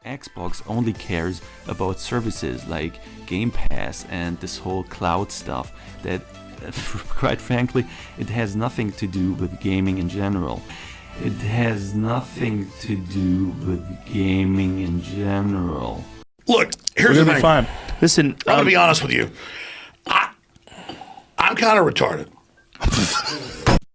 Xbox only cares about services like Game Pass and this whole cloud stuff that, quite frankly, it has nothing to do with gaming in general. It has nothing to do with gaming in general. Look, here's the thing. Fine. Listen, I'm gonna be honest with you. I'm kind of retarded.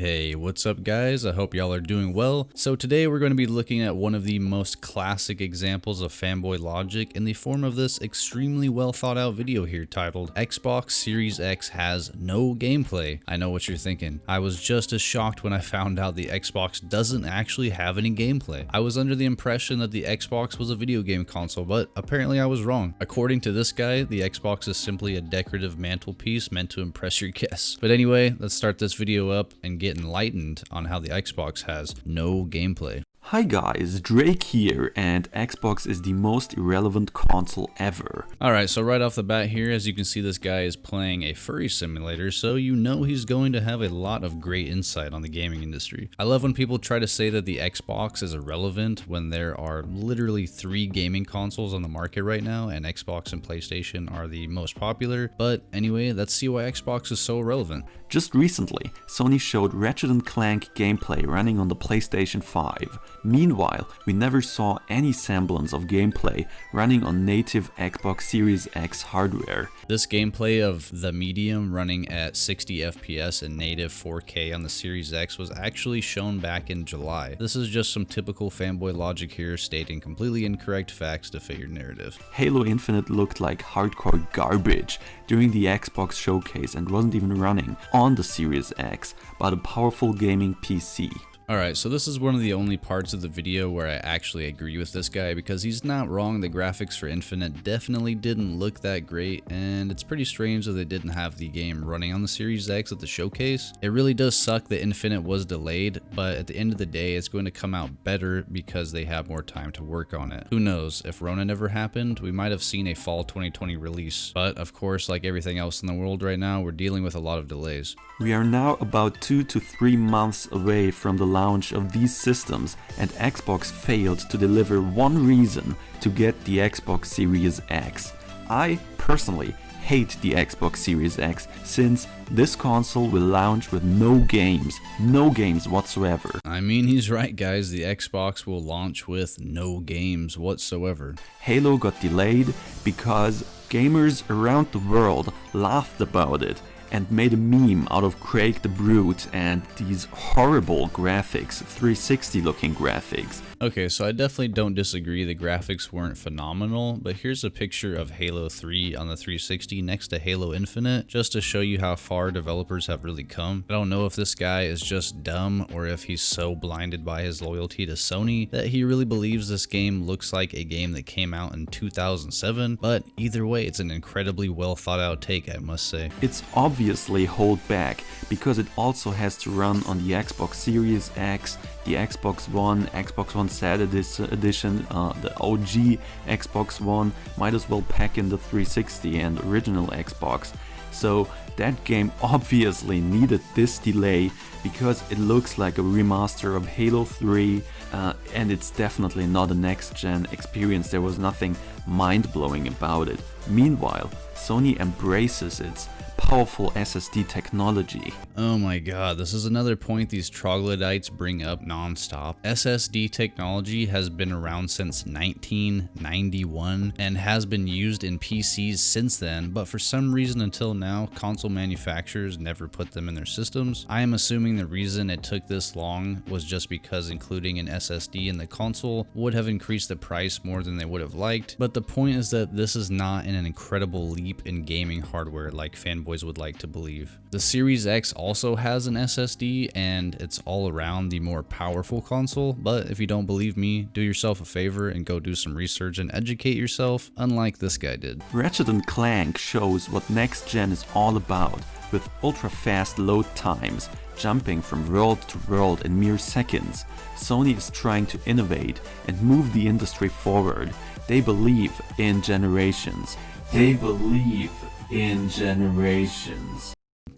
Hey, what's up guys? I hope y'all are doing well. So today we're going to be looking at one of the most classic examples of fanboy logic in the form of this extremely well thought out video here titled Xbox Series X has no gameplay. I know what you're thinking. I was just as shocked when I found out the Xbox doesn't actually have any gameplay. I was under the impression that the Xbox was a video game console, but apparently I was wrong. According to this guy, the Xbox is simply a decorative mantelpiece meant to impress your guests. But anyway, let's start this video up and get enlightened on how the Xbox has no gameplay. Hi guys, Drake here, and Xbox is the most irrelevant console ever. Alright, so right off the bat here, as you can see, this guy is playing a furry simulator, so you know he's going to have a lot of great insight on the gaming industry. I love when people try to say that the Xbox is irrelevant when there are literally 3 gaming consoles on the market right now, and Xbox and PlayStation are the most popular. But anyway, let's see why Xbox is so relevant. Just recently, Sony showed Ratchet & Clank gameplay running on the PlayStation 5. Meanwhile, we never saw any semblance of gameplay running on native Xbox Series X hardware. This gameplay of The Medium running at 60 FPS and native 4K on the Series X was actually shown back in July. This is just some typical fanboy logic here, stating completely incorrect facts to fit your narrative. Halo Infinite looked like hardcore garbage during the Xbox showcase and wasn't even running on the Series X, but a powerful gaming PC. Alright, so this is one of the only parts of the video where I actually agree with this guy, because he's not wrong. The graphics for Infinite definitely didn't look that great, and it's pretty strange that they didn't have the game running on the Series X at the showcase. It really does suck that Infinite was delayed, but at the end of the day, it's going to come out better because they have more time to work on it. Who knows, if Rona never happened, we might have seen a fall 2020 release. But of course, like everything else in the world right now, we're dealing with a lot of delays. We are now about 2 to 3 months away from the launch of these systems, and Xbox failed to deliver one reason to get the Xbox Series X. I personally hate the Xbox Series X since this console will launch with no games whatsoever. I mean, he's right guys, the Xbox will launch with no games whatsoever. Halo got delayed because gamers around the world laughed about it and made a meme out of Craig the Brute and these horrible graphics, 360 looking graphics. Okay, so I definitely don't disagree, the graphics weren't phenomenal, but here's a picture of Halo 3 on the 360 next to Halo Infinite, just to show you how far developers have really come. I don't know if this guy is just dumb or if he's so blinded by his loyalty to Sony that he really believes this game looks like a game that came out in 2007, but either way, it's an incredibly well thought out take, I must say. It's obviously held back because it also has to run on the Xbox Series X, the Xbox One Sad Edition, the OG Xbox One, might as well pack in the 360 and original Xbox. So that game obviously needed this delay because it looks like a remaster of Halo 3 and it's definitely not a next-gen experience. There was nothing mind-blowing about it. Meanwhile, Sony embraces its powerful SSD technology. Oh my god, this is another point these troglodytes bring up non-stop. SSD technology has been around since 1991 and has been used in PCs since then, but for some reason until now, console manufacturers never put them in their systems. I am assuming the reason it took this long was just because including an SSD in the console would have increased the price more than they would have liked, but the point is that this is not an incredible leap in gaming hardware like fanboys would like to believe. The Series X also has an SSD and it's all around the more powerful console, but if you don't believe me, do yourself a favor and go do some research and educate yourself, unlike this guy did. Ratchet & Clank shows what next gen is all about, with ultra fast load times, jumping from world to world in mere seconds. Sony is trying to innovate and move the industry forward. They believe in generations. They believe in generations.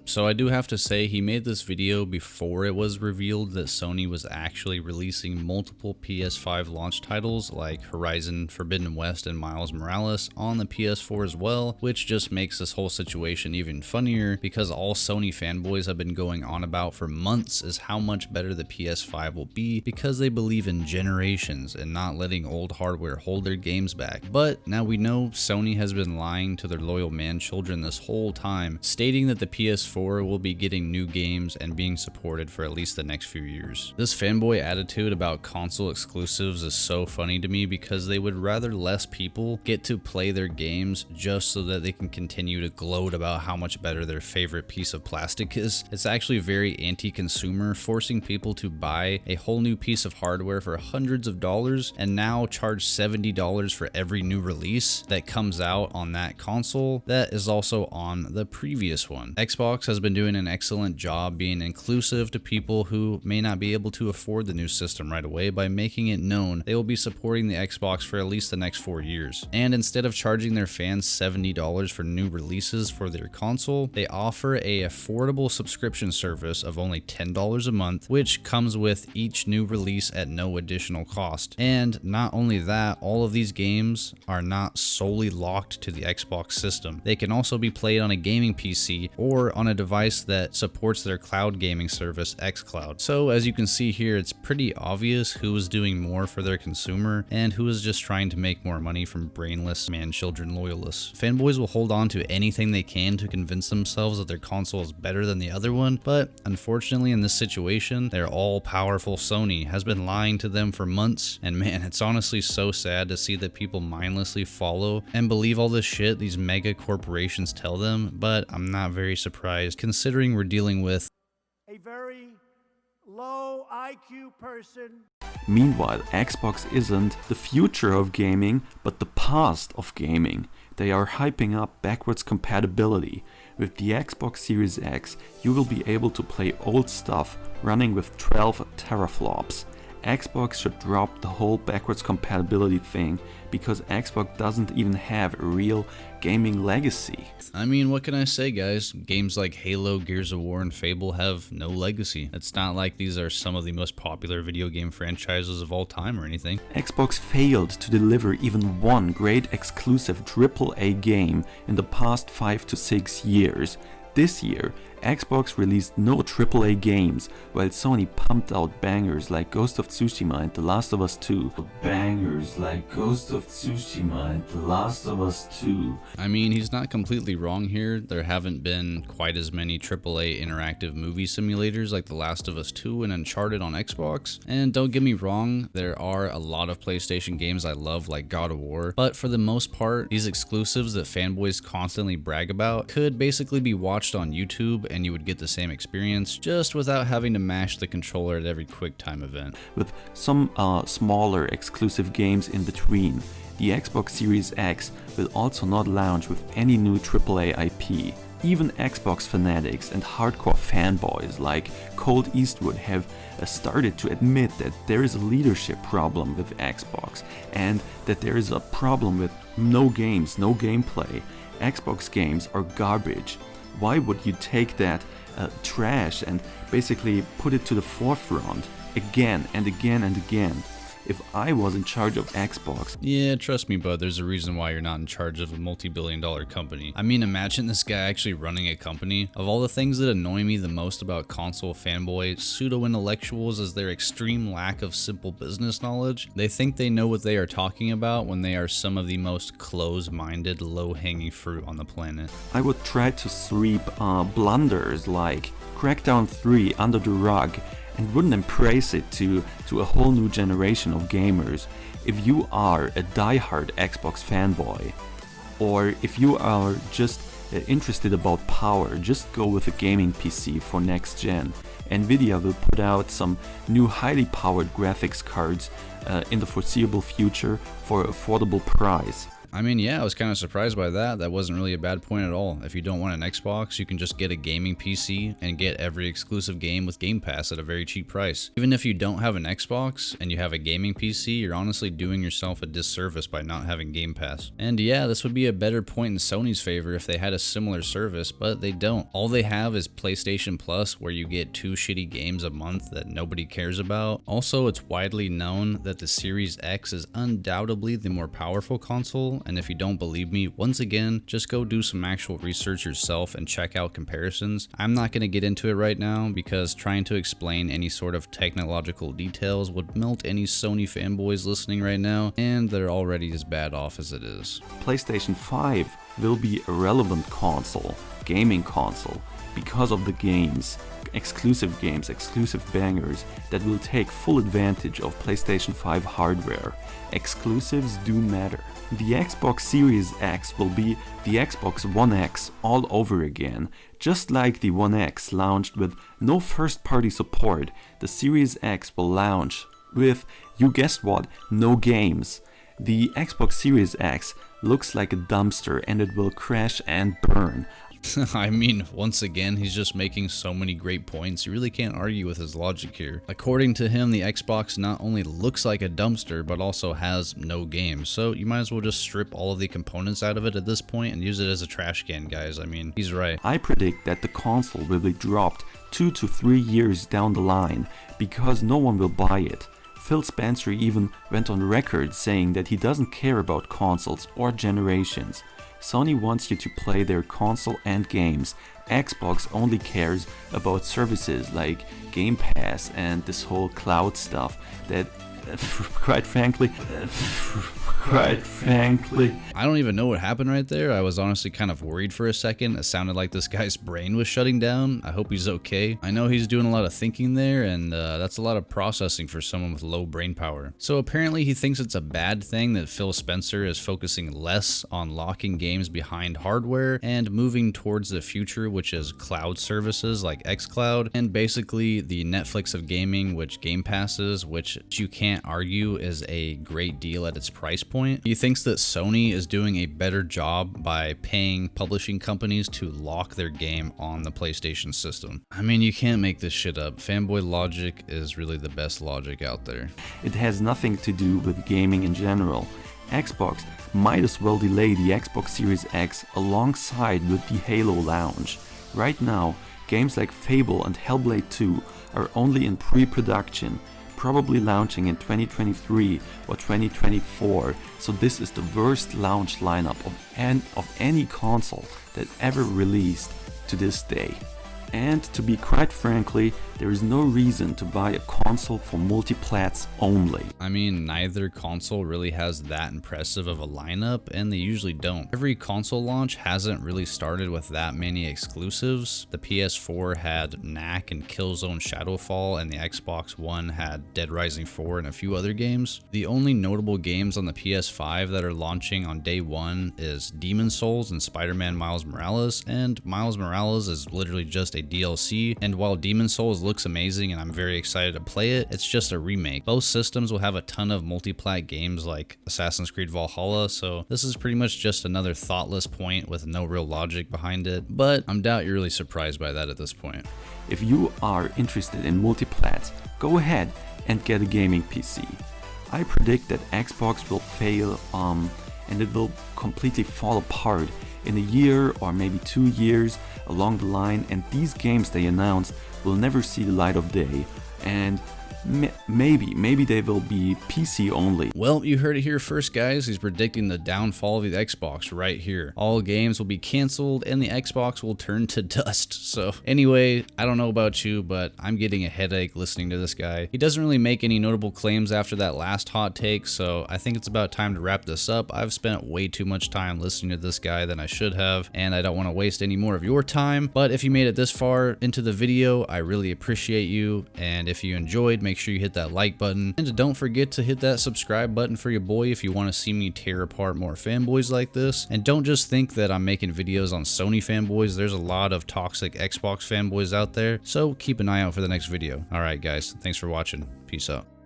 So I do have to say, he made this video before it was revealed that Sony was actually releasing multiple PS5 launch titles like Horizon Forbidden West and Miles Morales on the PS4 as well, which just makes this whole situation even funnier because all Sony fanboys have been going on about for months is how much better the PS5 will be because they believe in generations and not letting old hardware hold their games back. But now we know Sony has been lying to their loyal man-children this whole time, stating that the PS4 will be getting new games and being supported for at least the next few years. This fanboy attitude about console exclusives is so funny to me because they would rather less people get to play their games just so that they can continue to gloat about how much better their favorite piece of plastic is. It's actually very anti-consumer, forcing people to buy a whole new piece of hardware for hundreds of dollars and now charge $70 for every new release that comes out on that console that is also on the previous one. Xbox has been doing an excellent job being inclusive to people who may not be able to afford the new system right away by making it known they will be supporting the Xbox for at least the next 4 years. And instead of charging their fans $70 for new releases for their console, they offer a affordable subscription service of only $10 a month, which comes with each new release at no additional cost. And not only that, all of these games are not solely locked to the Xbox system. They can also be played on a gaming PC or on a device that supports their cloud gaming service xCloud. So as you can see here, it's pretty obvious who is doing more for their consumer and who is just trying to make more money from brainless man-children loyalists. Fanboys will hold on to anything they can to convince themselves that their console is better than the other one, but unfortunately in this situation, their all-powerful Sony has been lying to them for months, and man, it's honestly so sad to see that people mindlessly follow and believe all this shit these mega corporations tell them, but I'm not very surprised considering we're dealing with a very low IQ person. Meanwhile, Xbox isn't the future of gaming, but the past of gaming. They are hyping up backwards compatibility. With the Xbox Series X, you will be able to play old stuff running with 12 teraflops. Xbox should drop the whole backwards compatibility thing because Xbox doesn't even have a real gaming legacy. I mean, what can I say, guys? Games like Halo, Gears of War, and Fable have no legacy. It's not like these are some of the most popular video game franchises of all time or anything. Xbox failed to deliver even one great exclusive AAA game in the past 5 to 6 years. This year, Xbox released no AAA games, while Sony pumped out bangers like Ghost of Tsushima and The Last of Us 2. Bangers like Ghost of Tsushima and The Last of Us 2. I mean, he's not completely wrong here. There haven't been quite as many AAA interactive movie simulators like The Last of Us 2 and Uncharted on Xbox. And don't get me wrong, there are a lot of PlayStation games I love like God of War, but for the most part, these exclusives that fanboys constantly brag about could basically be watched on YouTube and you would get the same experience just without having to mash the controller at every QuickTime event. With some smaller exclusive games in between, the Xbox Series X will also not launch with any new AAA IP. Even Xbox fanatics and hardcore fanboys like Colt Eastwood have started to admit that there is a leadership problem with Xbox and that there is a problem with no games, no gameplay. Xbox games are garbage. Why would you take that trash and basically put it to the forefront again and again and again? If I was in charge of Xbox... Yeah, trust me, bud, there's a reason why you're not in charge of a multi-billion-dollar company. I mean, imagine this guy actually running a company. Of all the things that annoy me the most about console fanboy pseudo-intellectuals is their extreme lack of simple business knowledge. They think they know what they are talking about when they are some of the most close-minded, low-hanging fruit on the planet. I would try to sweep blunders like Crackdown 3 under the rug and wouldn't embrace it to a whole new generation of gamers. If you are a diehard Xbox fanboy, or if you are just interested about power, just go with a gaming PC for next gen. Nvidia will put out some new highly powered graphics cards in the foreseeable future for an affordable price. I mean, yeah, I was kind of surprised by that. That wasn't really a bad point at all. If you don't want an Xbox, you can just get a gaming PC and get every exclusive game with Game Pass at a very cheap price. Even if you don't have an Xbox and you have a gaming PC, you're honestly doing yourself a disservice by not having Game Pass. And yeah, this would be a better point in Sony's favor if they had a similar service, but they don't. All they have is PlayStation Plus, where you get 2 shitty games a month that nobody cares about. Also, it's widely known that the Series X is undoubtedly the more powerful console, and if you don't believe me, once again, just go do some actual research yourself and check out comparisons. I'm not going to get into it right now because trying to explain any sort of technological details would melt any Sony fanboys listening right now, and they're already as bad off as it is. PlayStation 5 will be a relevant console, gaming console, because of the games, exclusive bangers that will take full advantage of PlayStation 5 hardware. Exclusives do matter. The Xbox Series X will be the Xbox One X all over again. Just like the One X launched with no first-party support, the Series X will launch with, you guessed what, no games. The Xbox Series X looks like a dumpster and it will crash and burn. I mean, once again, he's just making so many great points. You really can't argue with his logic here. According to him, the Xbox not only looks like a dumpster, but also has no games. So you might as well just strip all of the components out of it at this point and use it as a trash can, guys. I mean, he's right. I predict that the console will be dropped 2 to 3 years down the line because no one will buy it. Phil Spencer even went on record saying that he doesn't care about consoles or generations. Sony wants you to play their console and games. Xbox only cares about services like Game Pass and this whole cloud stuff that, quite frankly, I don't even know what happened right there. I was honestly kind of worried for a second. It sounded like this guy's brain was shutting down. I hope he's okay. I know he's doing a lot of thinking there, and that's a lot of processing for someone with low brain power. So apparently he thinks it's a bad thing that Phil Spencer is focusing less on locking games behind hardware and moving towards the future, which is cloud services like xCloud, and basically the Netflix of gaming, which Game Pass is, which you can't argue is a great deal at its price point. He thinks that Sony is doing a better job by paying publishing companies to lock their game on the PlayStation system. I mean, you can't make this shit up. Fanboy logic is really the best logic out there. It has nothing to do with gaming in general. Xbox might as well delay the Xbox Series X alongside with the Halo launch. Right now, games like Fable and Hellblade 2 are only in pre-production, probably launching in 2023 or 2024, so this is the worst launch lineup of any console that ever released to this day. And to be quite frankly, there is no reason to buy a console for multiplats only. I mean, neither console really has that impressive of a lineup, and they usually don't. Every console launch hasn't really started with that many exclusives. The PS4 had Knack and Killzone Shadowfall, and the Xbox One had Dead Rising 4 and a few other games. The only notable games on the PS5 that are launching on day one is Demon's Souls and Spider-Man Miles Morales, and Miles Morales is literally just a DLC, and while Demon's Souls looks amazing and I'm very excited to play it, it's just a remake. Both systems will have a ton of multi-plat games like Assassin's Creed Valhalla, so this is pretty much just another thoughtless point with no real logic behind it, but I doubt you're really surprised by that at this point. If you are interested in multiplats, go ahead and get a gaming PC. I predict that Xbox will fail and it will completely fall apart in a year or maybe 2 years along the line, and these games they announced will never see the light of day, and maybe they will be PC only. Well, you heard it here first, guys. He's predicting the downfall of the Xbox right here. All games will be canceled and the Xbox will turn to dust. So anyway, I don't know about you, but I'm getting a headache listening to this guy. He doesn't really make any notable claims after that last hot take, so I think it's about time to wrap this up. I've spent way too much time listening to this guy than I should have, and I don't want to waste any more of your time. But if you made it this far into the video, I really appreciate you, and if you enjoyed, make sure you hit that like button, and don't forget to hit that subscribe button for your boy if you want to see me tear apart more fanboys like this. And don't just think that I'm making videos on Sony fanboys. There's a lot of toxic Xbox fanboys out there, so keep an eye out for the next video. Alright guys, thanks for watching. Peace out.